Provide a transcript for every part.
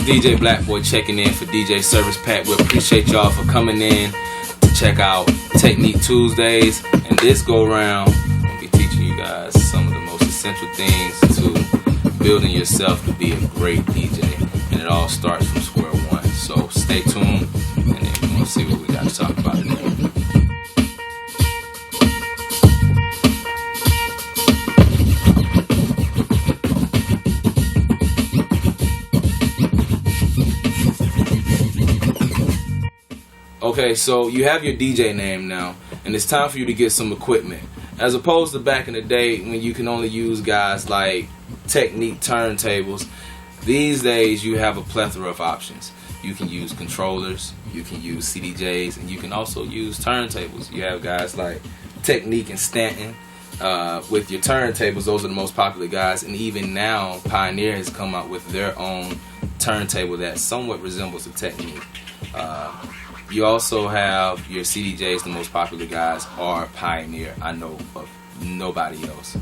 DJ Blackboy checking in for DJ Service Pack. We appreciate y'all for coming in to check out Technic Tuesdays. And this go round, I'll be teaching you guys some of the most essential things to building yourself to be a great DJ. And it all starts from square one. So stay tuned, and then we'll see what we got to talk about today. Okay, so you have your DJ name now, and it's time for you to get some equipment. As opposed to back in the day when you can only use guys like Technic Turntables, these days you have a plethora of options. You can use controllers, you can use CDJs, and you can also use turntables. You have guys like Technic and Stanton. With your turntables, those are the most popular guys, and even now Pioneer has come out with their own turntable that somewhat resembles a Technic. You also have your CDJs. The most popular guys are Pioneer. I know of nobody else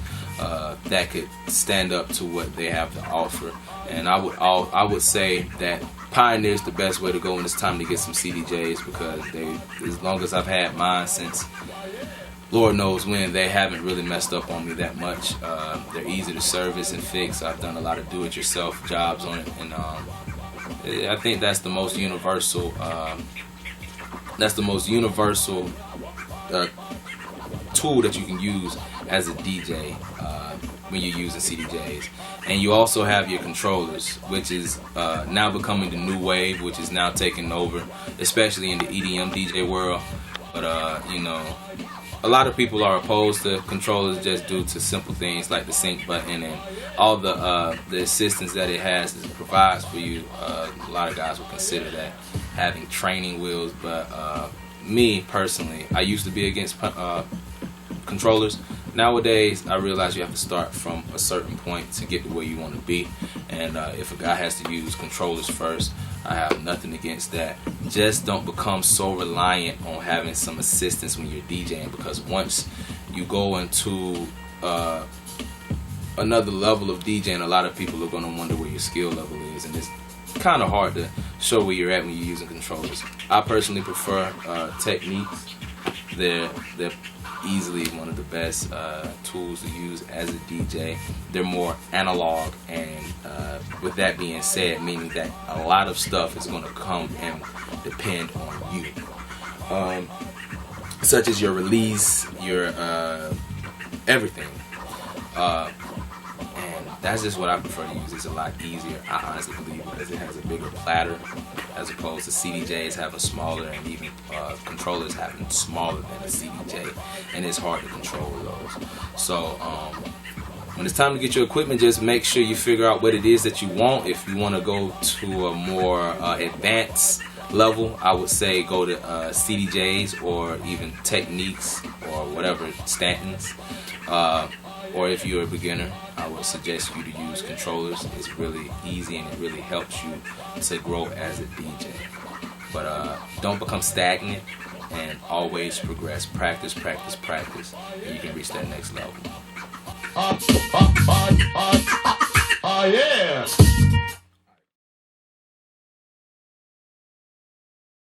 that could stand up to what they have to offer. And I would say that Pioneer is the best way to go when it's time to get some CDJs, because as long as I've had mine since Lord knows when, they haven't really messed up on me that much. They're easy to service and fix. I've done a lot of do-it-yourself jobs on it, and I think that's the most universal. That's the most universal tool that you can use as a DJ when you're using CDJs. And you also have your controllers, which is now becoming the new wave, which is now taking over, especially in the EDM DJ world. But you know, a lot of people are opposed to controllers just due to simple things like the sync button and all the assistance that it provides for you. A lot of guys will consider that having training wheels, but me personally, I used to be against controllers. Nowadays, I realize you have to start from a certain point to get to where you want to be, and if a guy has to use controllers first, I have nothing against that. Just don't become so reliant on having some assistance when you're DJing, because once you go into another level of DJing, a lot of people are going to wonder where your skill level is, and it's kind of hard to show where you're at when you're using controllers. I personally prefer Technics. They're easily one of the best tools to use as a DJ. They're more analog, and with that being said, meaning that a lot of stuff is going to come and depend on you, such as your release, your everything. And that's just what I prefer to use. It's a lot easier, I honestly believe, because it has a bigger platter, as opposed to CDJs having smaller, and even controllers having smaller than a CDJ, and it's hard to control those. So when it's time to get your equipment, just make sure you figure out what it is that you want. If you want to go to a more advanced level, I would say go to CDJs or even Technics or whatever, Stantons. Or if you're a beginner, I would suggest you to use controllers. It's really easy, and it really helps you to grow as a DJ. But don't become stagnant, and always progress. Practice, practice, practice, and you can reach that next level. Yeah.